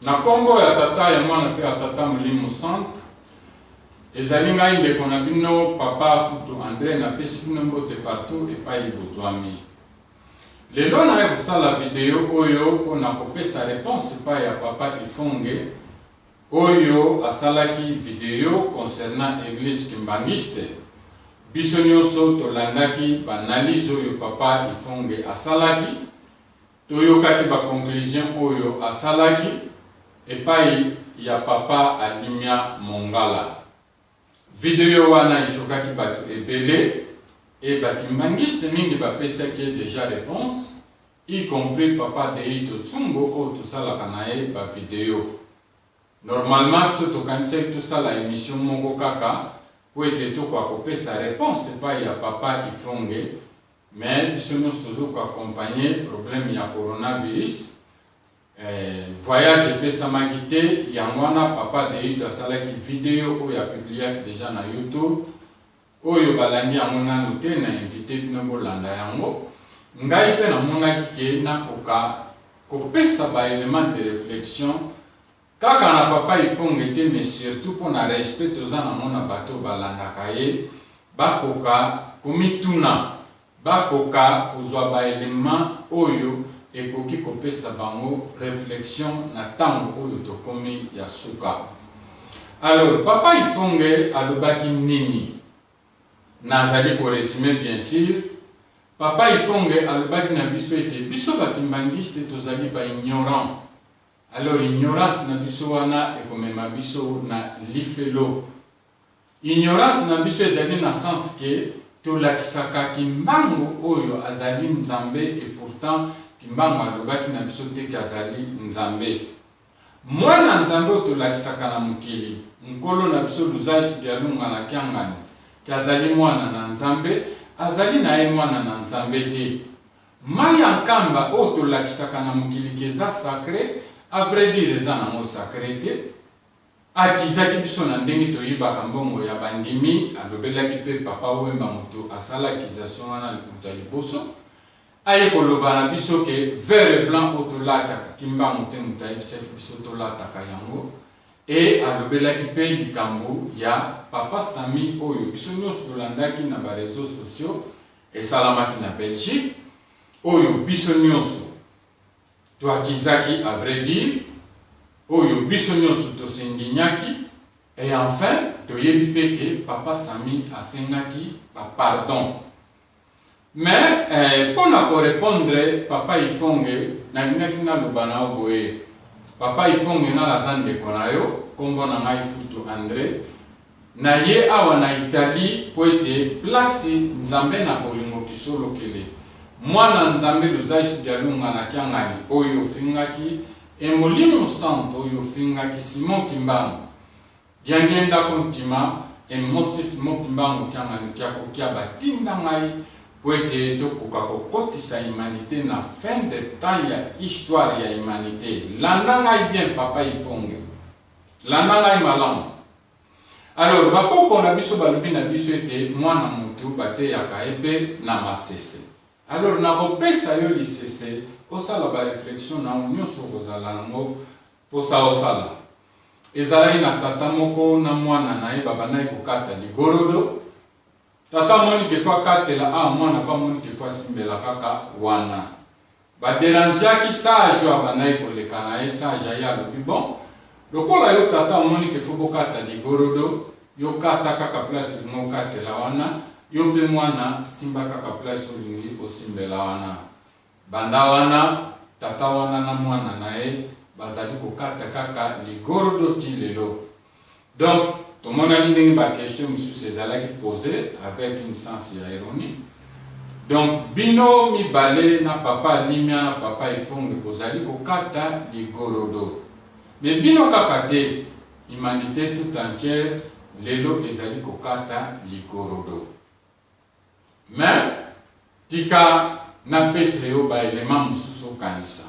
Na kombo ya tata ya mwana pe ya tata Mulimo Centre ezali ngai ndeko na bino papa Futu André na pesi bino mbote partout epai bozwami. Lelo na kosala video oyo mpona kopesa réponse epai ya papa Ifonge oyo asalaki video concernant église kimbangiste. Biso nyonso tolandaki banalize oyo papa Ifonge asalaki, toyokaki ba conclusion oyo asalaki epai ya papa Alimia Mongala. Video wana ishokaki bato ebele et bakimbangiste mingi bapesaki déjà réponse, y compris papa Deito Tsumbo oyo tosalaka na ye ba video. Normalement biso tokanisaki tosala émission moko kaka po ete tokopesa réponse epai ya papa Ifonge, mais biso nyonso tozokoaccompagne problème ya coronavirus. Voyage epesamaki te yango wana papa Deito asalaki video oyo apubliaki déjà na YouTube oyo balandi yango nanu te, na invité bino bolanda yango. Ngai mpe namonaki ke nakoka kopesa baélément de réflexion kaka na papa Ifonge te, mais surtout mpona respect toza nango na bato balandaka ye, bakoka komituna, bakoka kozwa baélément oyo ekoki kopesa bango réflexion na tango oyo tokomi ya suka. Alors papa Ifonge alobaki nini? Nazali ko résumer bien sûr. Papa Ifonge alobaki na biso ete biso bakimbangiste tozali ba ignorant. Alors ignorance na biso wana ekomema biso na lifelo. Ignorance na biso ezali na sens ke tolakisaka kimbango oyo azali nzambe et pourtant kimbango alobaki na biso te azali nzambe. Mwana nzambe tolakisaka na mokili nkolo na biso Luzai Dialunga na Kiangani azali mwana na nzambe, azali na ye mwana na nzambe te. Mai ya nkamba oyo tolakisaka na mokili keza sacré, à vrai dire eza nango sacré te. Akizaki biso na ndenge toyibaka mbongo ya bandimi, alobelaki mpe papa Wemba moto asala akization wana likuta liboso. Aye koloba na biso ke vert et blanc oyo tolataka kimbango te moto ayebisaki biso tolataka yango. Et alobelaki mpe likambo ya papa Sami oyo biso nyonso tolandaki na ba réseaux sociaux esalamaki na Belgique oyo biso nyonso toakizaki à vrai dire, oyo biso nyonso tosenginyaki, et enfin toyebi mpe ke papa Sami asengaki pardon. Mais mpona korépondre papa Ifonge nalingaki naloba na yo boye. Papa Ifonge na laza ndeko na yo, kombo na ngai Futu André, na ye awa na Italie po ete place nzambe na bolingo kisolokele. Mwana nzambe Luzai Dialunga na Kiangani oyo fingaki, e Mulimo Centre oyo fingaki Simon Kimbangu. Diangenda kontima, e Mosi Simon Kimbangu Kiangani kiako kia batinda ngai, po ete tokoka kokotisa humanité na fin de temps ya histoire ya humanité. Landa ngai bien papa Ifonge, landa ngai malamu. Alors bakoko na biso balobi na biso ete mwana mutu bateyaka ebe na masese. Alors na kopesa yo lisese osala ba réflexion na nyonso kozala nango posa osala. Ezalaki na tata moko na mwana na ye babandaki kokata ligorodo. Tata moni ke fa katela mwana pa moni ke fa simbela kaka wana. Ba dérangeaki sage abandaki koleka na ye sage ya lobi bon. Lokola yo tata moni ke fo bokata ligorodo, yo kata kaka place mo katela wana, yo pe mwana simba kaka place olingi osimbela wana. Banda wana tata wana na mwana na ye bazali kokata kaka ligorodo ti lelo. Donc tout le monde a dit que la question est posée avec une sens ironie. Donc, bino mi balé na papa Limia na papa Ifonge bozali kokata ligorodo. Mais bino kakate, humanité tout entière, lelo ezali kokata ligorodo. Mais, tika na pese yo ba élément mususu kanisa.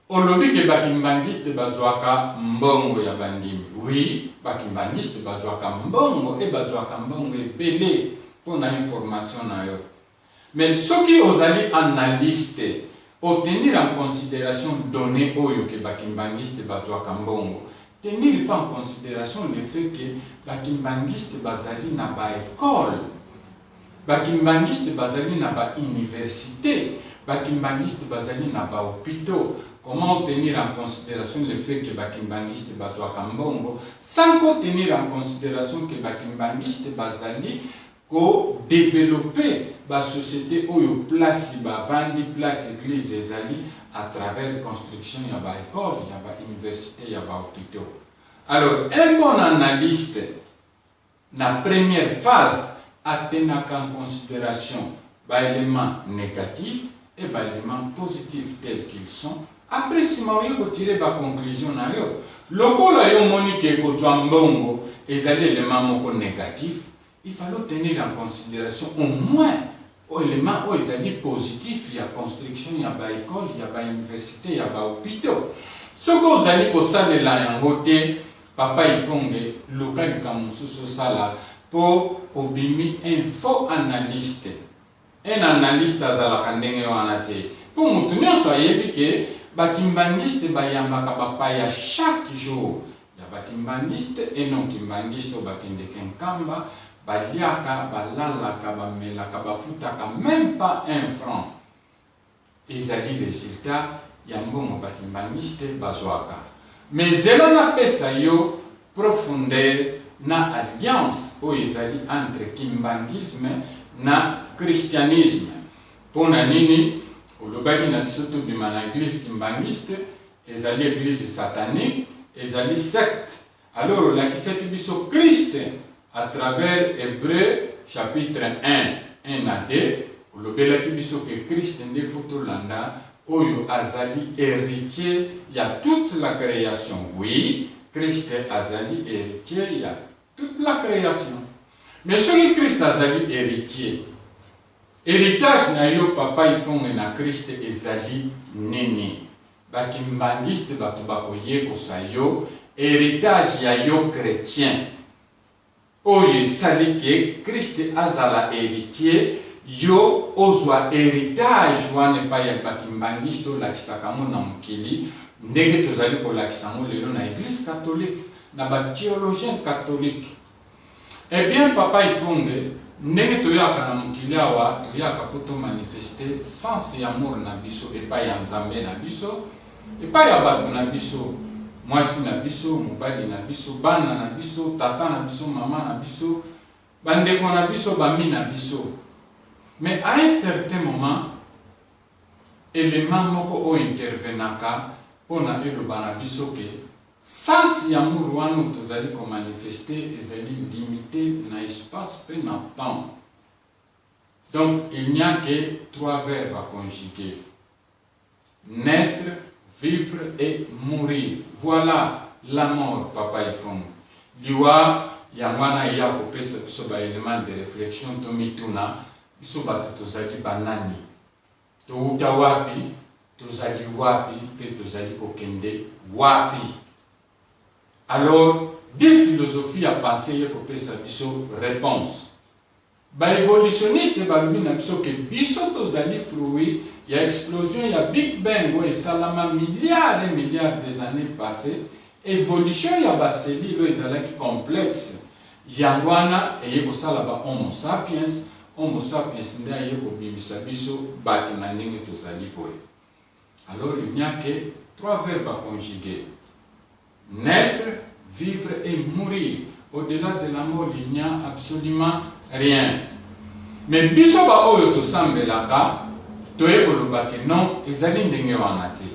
Olobi ke bakimbangiste bazwaka mbongo ya bandimi. Oui, bakimbangiste bazwaka mbongo e bazwaka mbongo ebele pona information na yo. Mais soki ozali analyste, tenir en considération données oyo que bakimbangiste bazwaka mbongo. Tenir pas en considération le fait que bakimbangiste bazali na ba école, bakimbangiste bazali na ba université, bakimbangiste bazali na ba hôpitaux. Comment tenir en considération le fait que bakimbangiste bazwaka mbongo sans tenir en considération que bakimbangiste bazali ko développer la société où il place vandi place église ezali à travers construction ya ba école, ya ba université, ya ba hôpitaux. Alors un bon analyste na première phase a tenir en considération ba éléments négatifs et ba éléments positifs tels qu'ils sont. Après si maoye ko tirer ba conclusion na yo. Lokola yo moni ke ko twa mbongo ezali élément moko négatif. Il fallait tenir en considération au moins l'élément où ils ont dit positif, il y a construction, il y a école, il y a université, il y a hôpital. Ce que vous allez pour ça de la côté, papa il faut que local comme ça là pour obtenir un faux analyste. Un analyste à la kandenge wanate. Pour nous tenir soyez que bakimbangiste bayamba papa ya chaque jour. Il y a bakimbangiste et non kimbangiste au bakinde kenkamba. Baliaka, balalaka, bamelaka, bafutaka, même pas 1 franc. Ils ont dit résultat, yambongo bakimbangiste bazwaka. Mais zelo na pesa yo profondeur na alliance où ils ont dit entre kimbangisme na christianisme. Pour nini, au lobaki na bisoto de mana église kimbangiste, ils ont dit église satanique, ils ont dit secte. Alors la kiseki biso Christ à travers Hébreu chapitre 1, 1 à 2, le belaki biso que Christ ne photo landa, oyo azali héritier, il y a toute la création. Oui, Christ azali héritier, il y a toute la création. Mais ce que Christ azali héritier, héritage na yo papa il faut na Christ ezali nini. Bakimbangiste batu bakoye ko sayo, héritage ya yo chrétien. Oye sali que Christ azala héritier, yo ozwa héritage wane pa ya bakimbangisto la kisakamo na mukili, ndenge tozali ko la kisamo lelo na église catholique, na ba théologien catholique. Eh bien papa ifonde, ndenge toyaka na mukili awa, toyaka poto manifester sans amour na biso et pa ya nzambe na biso, et pa ya bato na biso. Mwasi na biso, mobali na biso, bana na biso, tata na biso, maman na biso, bandeko na biso, bami na biso. Mais à un certain moment, élément moko o intervenaka pona eloba na biso ke sans yamour wana tozali ko manifester ezali limité na espace pe na temps. Donc il n'y a que 3 verbes à conjuguer. Naître, vivre et mourir. Voilà la mort, papa Ifong. Liwa, yamwana ya kopesa biso ba élément de réflexion tomituna, biso bato tozali banani. Touta wapi, tozali wapi, pe tozali kokende wapi. Alors, des philosophies à penser ya kopesa biso réponse. Ba évolutionniste balobi na biso ke biso tozali fruit ya explosion ya Big Bang ou esalama milliards et milliards des années passées, évolution ya ba cellule ezalaki complexe yango wana eye kosala ba homo sapiens nde aye kobimisa biso bato na ndenge tozali boye. Alors il n'y a que 3 verbes à conjuguer: naître, vivre et mourir. Au-delà de la mort, il n'y a absolument rien. Mais biso ba oyo tosambelaka toye koloba ke non ezali ndenge wana te.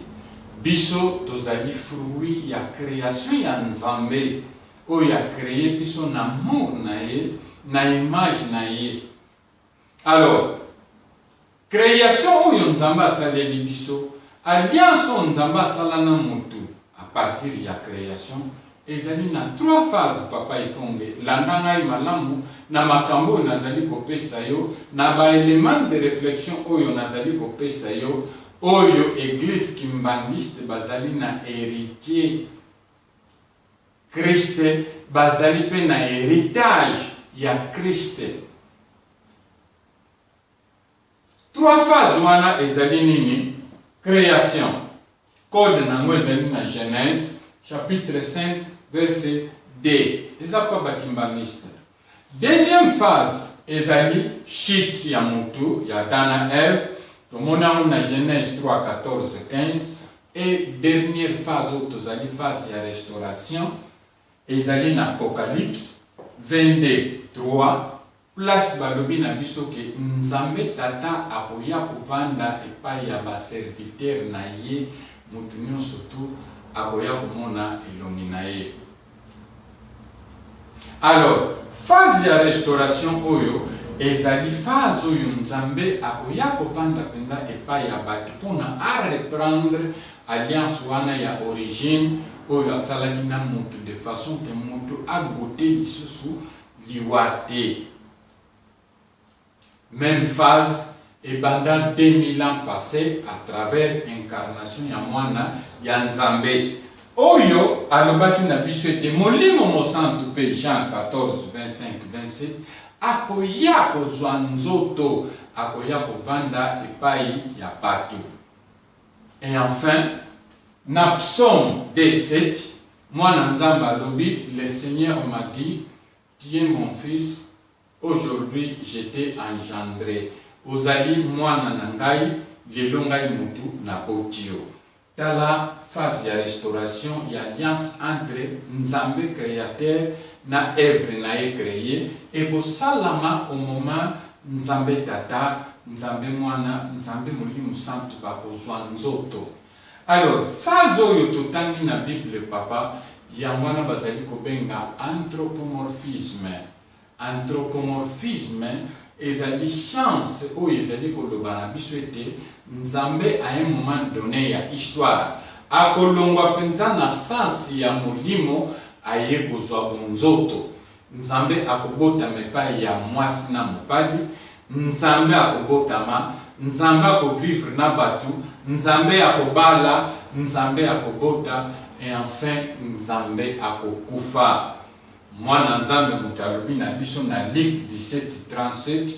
Biso tozali fruit ya création ya Nzambe oyo a créé biso na amour na ye, na image na ye. Alors création oyo Nzambe asaleli biso, alliance oyo Nzambe asala na mutu à partir ya création, ezali na 3 phases papa ifonge landa ngai malamu na makambo nazali kopesa yo na ba élément de réflexion oyo nazali kopesa yo oyo église kimbangiste bazali na héritier Christ, bazali pe na héritage ya Christ. 3 phases wana ezali nini? création. Code nango ezali na Genèse, chapitre 5, verset D. Eza pa bakimbaniste. Deuxième phase, ezali chute ya mutu, ya Adam na Ève. Tomona na Genèse 3, 14, 15. Et dernière phase, tozali phase ya restauration. Ezali na Apocalypse 22, 3. Place balobi na biso ke Nzambe tata akoya kovanda epai ya baserviteur na ye mutu nyonso tu akoya komona elongi na ye. Alors, phase ya restauration oyo ezali phase oyo Nzambe akoya kovanda penda epai ya bato mpona reprendre alliance wana ya origine oyo asalaki na mutu de façon ke mutu agote lisusu liwa te. Même phase, et pendant 2000 ans passés, à travers l'incarnation ya mwana ya Nzambe. Oyo, alobaki na biso ete molimo mosantu pe Jean 14, 25, 27, akoya kozwa nzoto, akoya kovanda epai ya bato. Et enfin, na psaume 17, mwana Nzambe alobi, le Seigneur m'a dit, tu es mon fils, aujourd'hui j'étais engendré. Ozali mwana nangai, lelo ngai mutu na botio. Tala phase ya restauration, ya alliance entre Nzambe créateur na œuvre na ye créé et bosalama au moment Nzambe tata, Nzambe mwana, Nzambe molimo santu bakozwa nzoto. Alors, phase oyo totangi na Bible papa, ya mwana bazali kobenga anthropomorphisme. Anthropomorphisme ezali chance oyo ezali koloba na biso ete Nzambe à un moment donné ya histoire akolongwa penza na sansi ya molimo aye kozwa bonzoto. Nzambe akobotama epai ya mwasi na mobali, Nzambe akobotama, Nzambe akovivre na bato, Nzambe akobala, Nzambe akobota et enfin Nzambe akokufa. Mwana Nzambe mutalobi na biso na Luc 17:37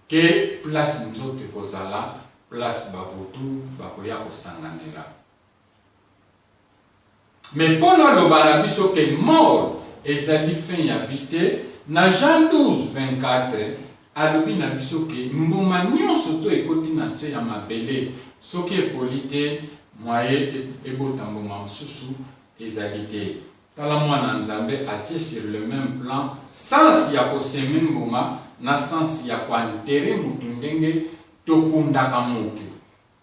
ke place nzoto kozala place bavutu bakoya kosanganela. Mais pona loba na biso ke mort ezali fin ya vite na Jean 12:24 alobi na biso ke mbuma nyonso to ekoti na se ya mabele soki epoli te moye ebota mbuma mosusu ezali te. Tala mwana Nzambe atie sur le même plan sans ya koseme mbuma na sans ya kwantere mutu ndenge tokundaka mutu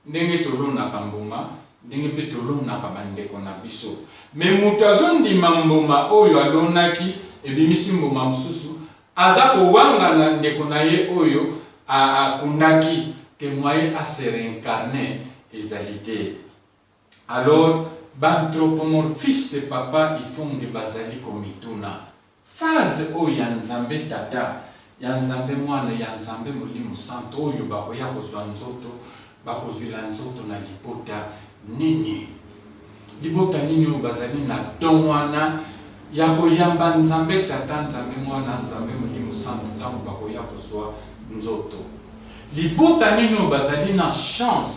ndenge tolonaka mbuma ndenge pe tolonaka bandeko na biso. Me mutu azondima mbuma oyo alonaki ebimisi mbuma mosusu aza kowangana ndeko na ye oyo akundaki ke moye ase réincarné ezali te. Alors banthropomorphiste papa ifunge bazali komituna phase oyo ya Nzambe tata ya Nzambe mwana ya Nzambe molimo santo oyo bakoya kozwa nzoto bakozwila nzoto na libota nini. Libota nini oyo bazali na don wana ya koyamba Nzambe tata Nzambe mwana Nzambe molimo santo ntango bakoya kozwa nzoto. Libota nini oyo bazali na chance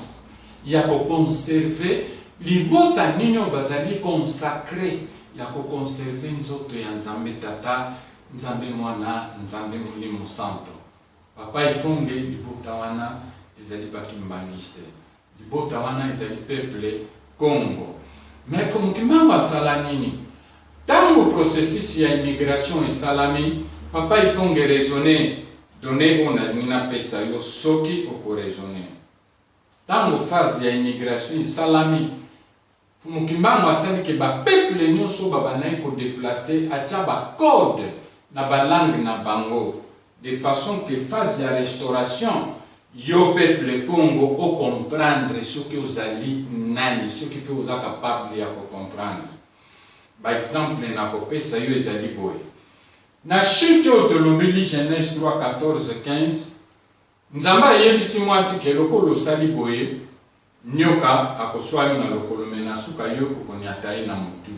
ya kokonserve, libota nini oyo bazali consacré ya kokonserve nzoto ya Nzambe tata Nzambe mwana Nzambe molimo santo. Papa ifunge libota wana ezali bakimbaniste, libota wana ezali peuple Congo. Mais pour mukimbango asala nini tango processus ya immigration esalami papa ifunge raisonner donner on alingi na pesa yo soki oko raisonner. Tango phase ya immigration esalami mukimbango asali ke ba peuple nyonso babanayi ko déplacer atia ba code na ba langue na bango de façon que phase ya restauration yo peuple Congo o comprendre ce que ozali nani, ce qui peut oza capable ya ko comprendre. Par exemple na kopesa yo ezali boy na chute autolobili Genèse 3 14 15 Nzamba yebisi mwasi ke lokolo sali boye nyoka akoswa yo na lokolo mena suka yo kokonyata ye na mutu.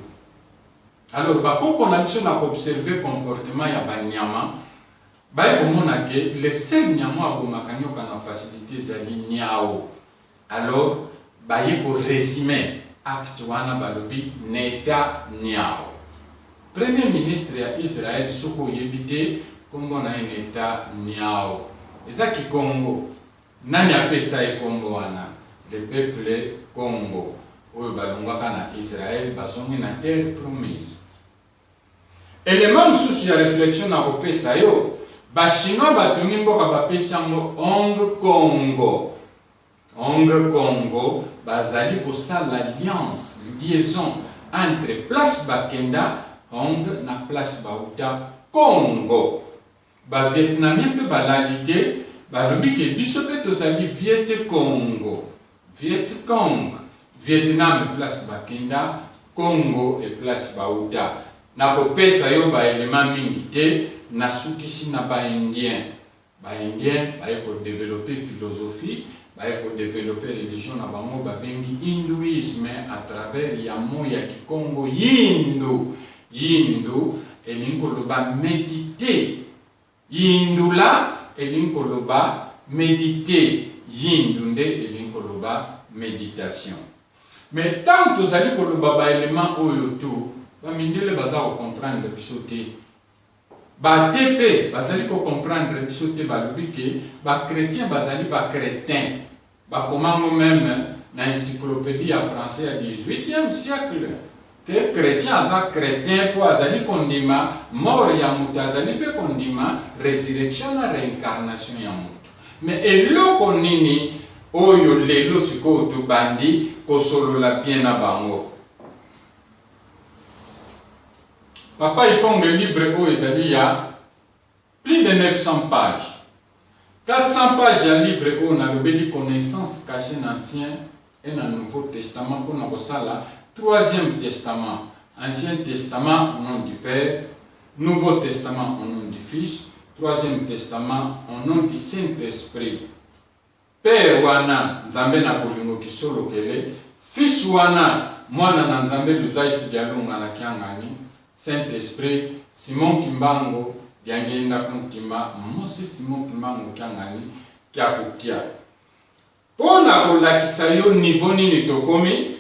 Alors bakoko na biso na observer comportement ya banyama baye komona ke le seul nyama abomaka nyoka na facilité zali nyao. Alors baye ko résumer acte wana balobi Netanyahu. Premier ministre ya Israël soko yebite kombo na Netanyahu. Ezaki Congo. Nani apesa kombo wana? Le peuple Congo. Oyo balongwaka na Israël bazongi na terre promise. Élément mosusu ya réflexion na kopesa yo, ba Chinois batongi mboka bapesi yango Hong Congo. Hong Congo bazali kosala alliance, liaison entre place Bakenda Hong na place Bauta Congo. Ba Vietnamien pe balalité balobi ke biso pe tozali Viet Congo. Viet Cong. Vietnam place Bakenda, Congo et place Bauta. Na kopesa yo ba élément mingi te na sukisi na ba indien. Ba indien ba ko développer philosophie, ba ko développer religion na bango ba bengi hindouisme à travers ya moya ki Congo Hindu. Hindu elinko loba méditer. Hindula elinko loba méditer. Hindu nde elinko loba méditation. Mais tant que vous allez pour le baba élément oyoto, ba mindele baza ko comprendre bisoté. Ba TP bazali ko comprendre bisoté ba lobike, ba chrétien bazali ba crétin. Ba komango même na encyclopédie ya français ya 18e siècle. Que chrétien aza crétin po azali kondima mort ya mutu azali pe kondima résurrection na réincarnation ya mutu. Mais eloko nini oyo lelo siko to bandi kosolo la bien na bango. Papa il faut un livre o ezali ya plus de 900 pages. 400 pages ya livre o na lobeli connaissance cachée dans l'Ancien et dans le Nouveau Testament pour na kosala Troisième Testament, Ancien Testament au nom du Père, Nouveau Testament au nom du Fils, Troisième Testament au nom du Saint-Esprit. Père wana nzambe na bolingo kisolo kele, Fils wana mwana na nzambe luzai sudialunga na kiangani, Saint-Esprit, Simon Kimbango, diangenda kuntimba, Mosi Simon Kimbango kiangani, kia kukia. Pona kolakisa yo niveau nini tokomi,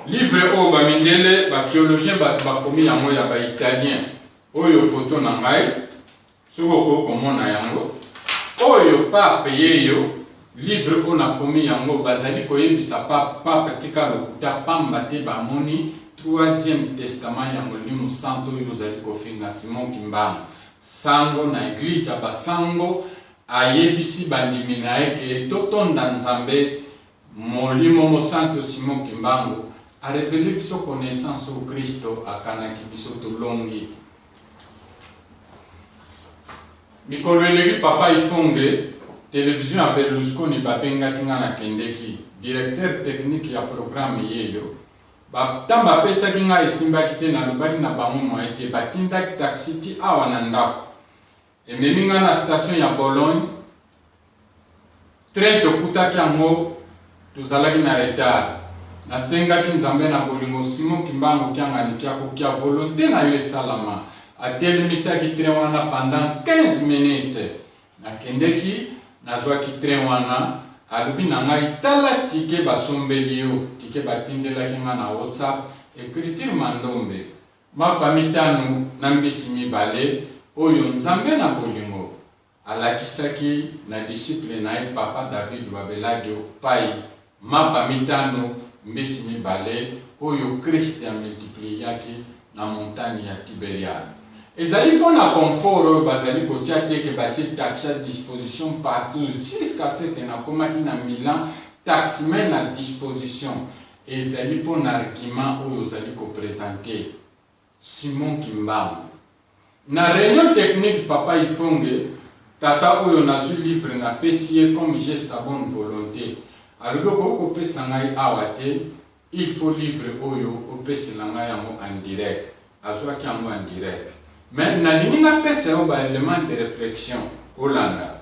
livre o ba mindele ba théologien ba komi yango ya ba italien. Oyo photo na ngai soko ko komona yango oyo pape yeyo livre ona komi yango bazali koyebisa pape tika lokuta pamba te bamoni troisième testament ya molimo santo oyo ozali kofinga Simon Kimbango sango na église ya basango ayebisi bandimi na ye ke totonda nzambe molimo mo santo Simon Kimbango a révélé biso connaissance au Christo akanaki biso tolongi. Mikolo eleki papa ifonge télévision ya Berlusconi babengaki nga na kendeki directeur technique ya programme yeyo batamba pesaki nga esimbaki te na lobaki na bango moye te batindaki taxi ti awa na ndako ememi nga na station ya Bologne train tokutaki yango tozalaki na retard nasengaki nzambe na bolingo Simon Kimbango kiangani kia kokia volonté na yo esalama atelemisaki train wana pendant 15 minutes nakendeki nazwaki train wana alobi na ngai tala tike basombeli yo tike batindelaki nga na WhatsApp écriture mandombe mapa mitano na mbisi mibale oyo nzambe na bolingo alakisaki na disciple na ye papa David Wabeladio pai mapa mitano mbisi mibale oyo Christ a multiplié na montagne ya Tibériade. Ezali pona confort oyo bazali kotia te ke batie taxi à disposition partout jusqu'à ce que na komaki na Milan taximen à disposition. Ezali pona argument oyo ozali ko présenter Simon Kimbango. Na réunion technique papa ifonge tata oyo nazwi livre na pesier comme geste à bonne volonté. Alors ko pesa ngai awate il faut livre oyo opesela ngai yango en direct. Azwaki yango en direct. Mais nalingi na pesa yo ba élément de réflexion Olanda.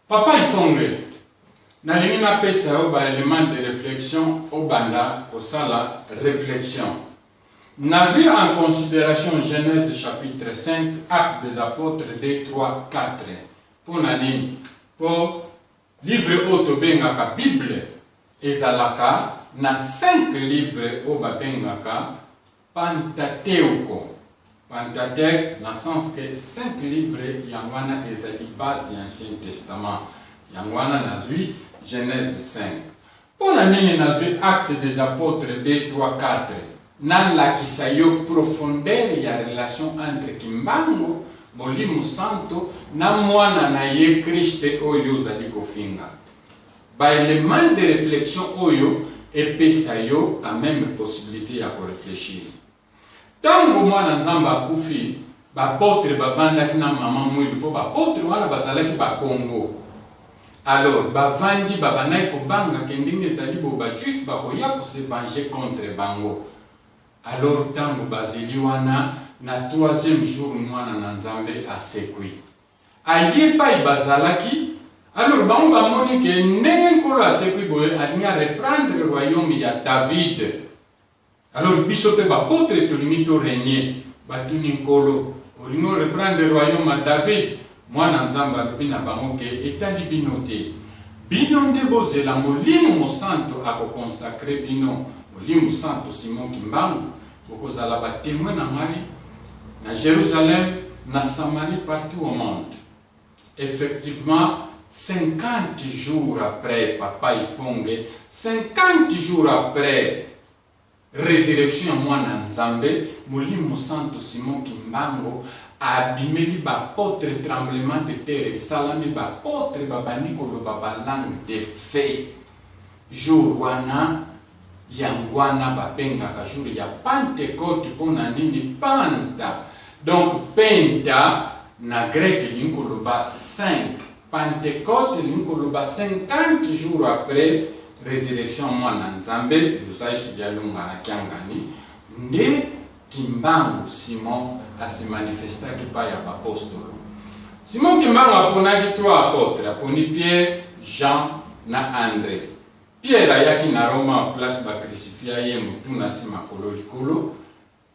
Papa Ifonge, nalingi na pesa au ba élément de réflexion au banda au sala réflexion. N'a vu en considération Genèse chapitre 5, Actes des apôtres 2, 3, 4. Pour nani, pour livre autobengaka Bible ezalaka na 5 livres au babengaka Pentateuco. Pentateuque, dans le sens que 5 livres, yangwana ezali base de l'Ancien Testament. Yangwana nazui Genèse 5. Pour la nini nazui Acte des apôtres 2, 3, 4. Nan la kisayo profondeur ya relation entre Kimbango, Molimo Santo, na mwana na ye Christe oyo zali kofinga. Ba élément de réflexion oyo epesayo quand même possibilité ya ko réfléchir. Tango mwana nzamba akufi, bapotre bavandaki na mama mwilu po bapotre wana bazalaki ba Congo. Alors, bavandi babanai kobanga kendenge ezali bo bajuif bakoya kosevenger contre bango. Alors, tango bazeli wana na 3e jour mwana na nzambe asekwi. Aye pai bazalaki, alors bango bamoni ke ndenge nkolo asekwi boye alingi reprendre le royaume ya David. Alors, biso pe bapotre tolingi to régner, batuni nkolo, olingo reprendre le royaume à David. Mwana nzamba bina bango ke etali bino te. Bino nde bozela molimo santo ako consacrer bino, molimo santo Simon Kimbangu, bokozala ba témoin na ngai na Jérusalem, na Samarie, partout au monde. Effectivement, 50 jours après Papa Ifonge, 50 jours après résurrection mwana nzambe, molimo santo Simon Kimbangu abimeli bapotre tremblement de terre salami bapotre babandi koloba balangue de feu. Jour wana yangwana babengaka jour ya Pentecôte pona nini panta. Donc penta na grec linkoloba 5. Pentecôte linkoloba 50 jours après résurrection mwana nzambe yosai sudialunga na kiangani nde Kimbangu Simon a se manifestaki pa ya apostolo. Simon Kimbangu aponaki 3 apôtres, aponi Pierre, Jean na André. Pierre ayaki na Roma place ba crucifia ye mutu na sima kolo likolo.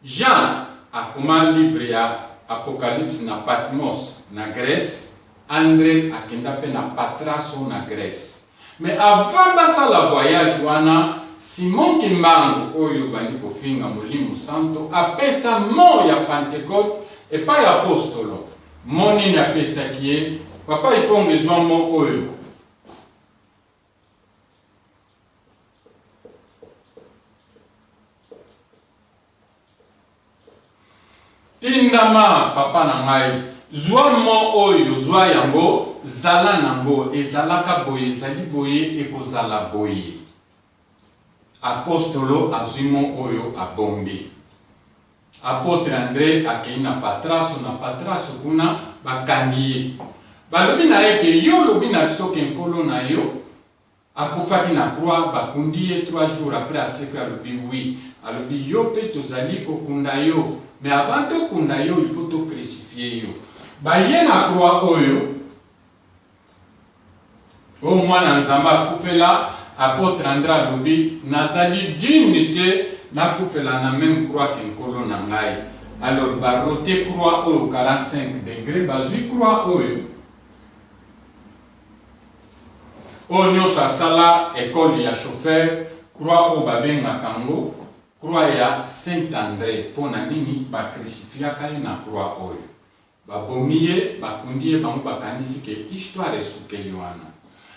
Jean akoma livre ya Apocalypse na Patmos na Grèce. André akenda pe na Patraso na Grèce. Mais avant basala voyage wana Simon Kimbangu oyo bandi kofinga molimo santo apesa mo ya Pentecôte et pas ya apostolo. Moni na pesa kie Papa Ifonge zwamo oyo. Tindama papa na ngai zwamo oyo zwa yango zala nango ezalaka boye zali boye ekozala boye. Apostolo azimo oyo abombi. Apôtre André akei na Patraso kuna bakangi. Balobi na eke yo lobi na biso ke nkolo na yo akufaki na croix bakundi ye 3 jours après asekwe alobi oui. Alobi yo pe tozali kokunda yo. Mais avant de kunda yo il faut to crucifier yo. Baye na croix oyo o mwana nzamba akufela apôtre André alobi nazali dignité nakufela na même croix que nkolo na ngai. Alors barote croix oyo 45 degrés bazui croix oyo o nyonso asala école ya chauffeur croix oyo babengaka yango croix ya Saint André mpona nini bacrucifiaka ye na croix oyo babomi ye bakundi ye bango bakanisi ke histoire esukeli wana.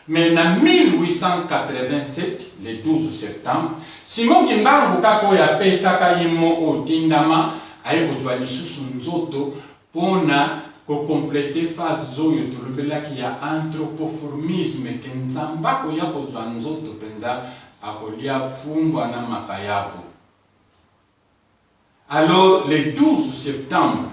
Mais en 1887, le 12 septembre, Simon Kimbangu kako ya pesaka yimo otindama aye kozwa lisusu nzoto pona ko complete phase oyo tolobelaki ya anthropoformisme ke nzamba ko ya kozwa nzoto penza akolia fumbwa na makayapo. Alors le 12 septembre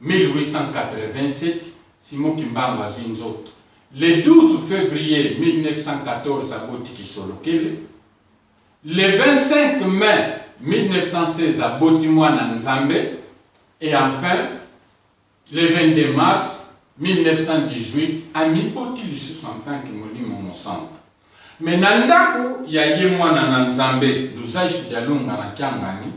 1887, Simon Kimbangu azwi nzoto. Le 12 février 1914 à Botiki Solokele, le 25 mai 1916 à Botimwana Nzambe, et enfin, le 22 mars 1918 amiboti lisusu en tant que molimo mosantu. Mais na ndako ya ye mwana na Nzambe Luzaisu Dialunga na Kiangani,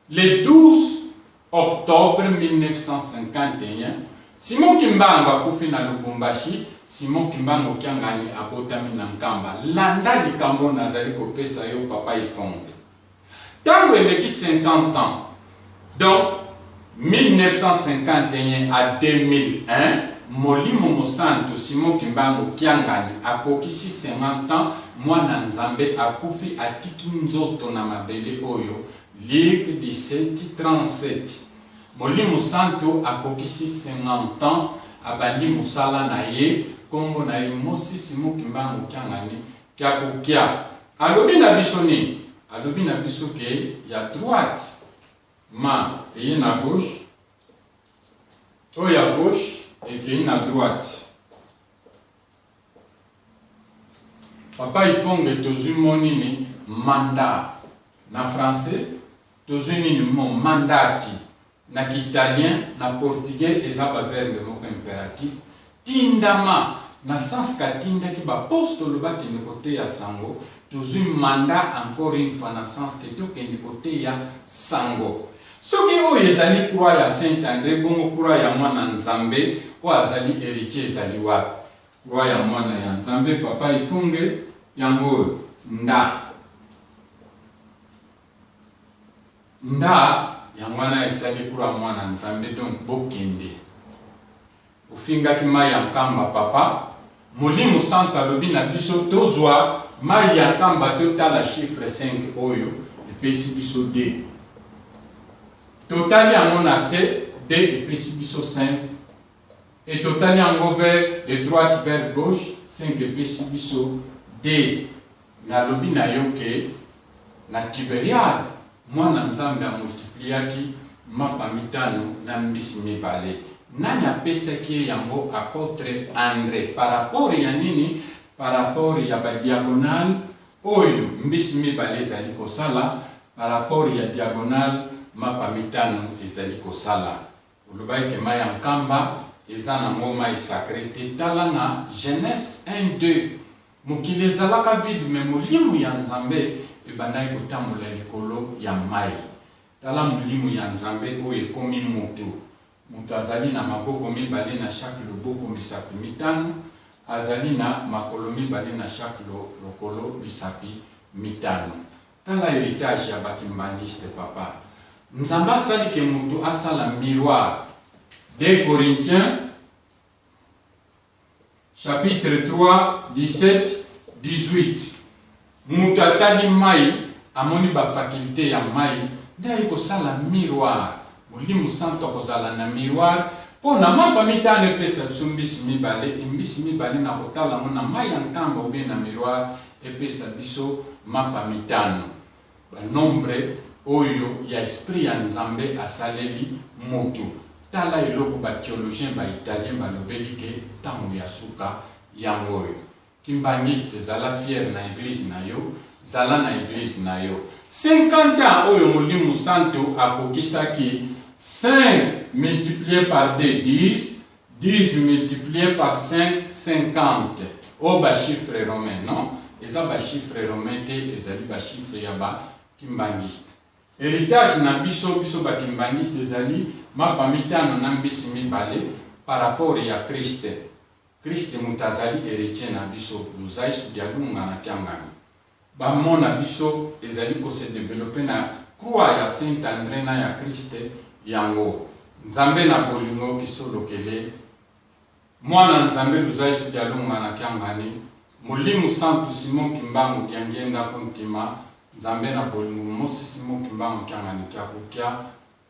le 12 octobre 1951, Simon Kimbangu akufi na Lubumbashi, Simon Kimbangu Kiangani abotami na Nkamba. Landa likambo nazali kopesa yo papa Ifonge. Tango eleki 50 ans, donc 1951 à 2001, molimo mosantu Simon Kimbangu Kiangani akokisi 50 ans, mwana Nzambe akufi atiki nzoto na mabele oyo, Ligue 1737. Molimo santu akokisi 50 ans, abandi musala na ye, kombo na ye mosi Simon Kimbangu Kiangani kiakokia. Alobi na biso nini? Alobi na biso ke ya droite ma et na gauche, à gauche et qui à droite. Papa Ifonge tozumoni mandat na français, tozuni mon mandati na italien, na portugais et ça va verbe moko impératif. Tindama na sens katinda ki ba posto le baki de côté ya sango, tozuni mandat encore une fois na sens que to kendi côté ya sango. Soki oyo ezali croix ya Saint-André, bongo croix ya mwana Nzambe, o azali héritier ezali wapi? Croix ya mwana ya Nzambe, papa Ifonge, yango nda. Nda, ya mwana ezali croix ya mwana Nzambe, donc bokende. Ufinga ki mai ya Nkamba papa, molimo santo alobi na biso tozwa mai ya Nkamba totala chiffre 5 oyo, epesi biso D. Total yango na C, D epesi biso 5. Et total yango vers de droite vers gauche, 5 epesi biso D. Na lobi na yo ke na Tibériade, mwana Nzambe amultipliaki mapa mitano na mbisi mibale. Nani apesaki yango apôtre André par rapport ya nini? Par rapport ya ba diagonale oyo mbisi mibale ezali kosala, par rapport ya diagonale mapa mitano ezali kosala. Olobai ke mai ya Nkamba eza na ngoma isacré te tala na Genèse 1-2. Mokili ezalaka vide me molimo ya Nzambe ebandaki kotambola likolo ya mai. Tala molimo ya Nzambe oyo ekomi mutu. Mutu azali na maboko mibale na chaque loboko misapi mitano, azali na makolo mibale na chaque lokolo misapi mitano. Tala héritage ya bakimbaniste papa. Nzambe asali ke mutu asala miroir. 2 Corinthiens chapitre 3 17 18. Mutu atali mai amoni ba faculté ya mai nde kosala miroir. Molimo santo kozala na miroir po na mapa mitano epesa biso mbisi mibale, mbisi mibale na kotala mo na mai ya Nkamba obe na miroir epesa biso mapa mitano. Ba nombre oyo ya esprit ya Nzambe asaleli mutu. Tala eloko ba théologien ba italien balobeli ke tango ya suka yango oyo. Kimbaniste zala fier na église na yo, zala na église na yo. 50 ans oyo molimo santo akokisaki 5 multiplié par 2 10, 10 multiplié par 5 50. O ba chiffre romain non? Eza ba chiffre romain te ezali ba chiffre ya ba kimbaniste. Héritage na biso ba kimbaniste ezali mapa mitano na mbisi mibale par rapport ya Christ. Christ mutazali héritier na biso Luzaisu Dialunga na Kiangani. Ba mona biso ezali ko se développer na croix ya Saint-André na ya Christ yango. Nzambe na bolingo kisolokele. Mwana Nzambe Luzaisu Dialunga na Kiangani. Molimo santo Simon Kimbangu Kiangenda kontima. Nzambe na bolingo mosi Simon Kimbangu Kiangani kiakukia.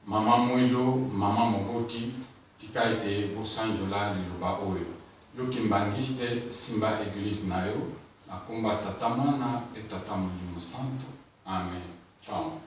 Mama Mwilo, Mama Moboti, tika ete bosanjola liloba oyo. Yo kimbangiste simba église na yo, akomba tata mwana et tata molimo santo. Amen. Ciao.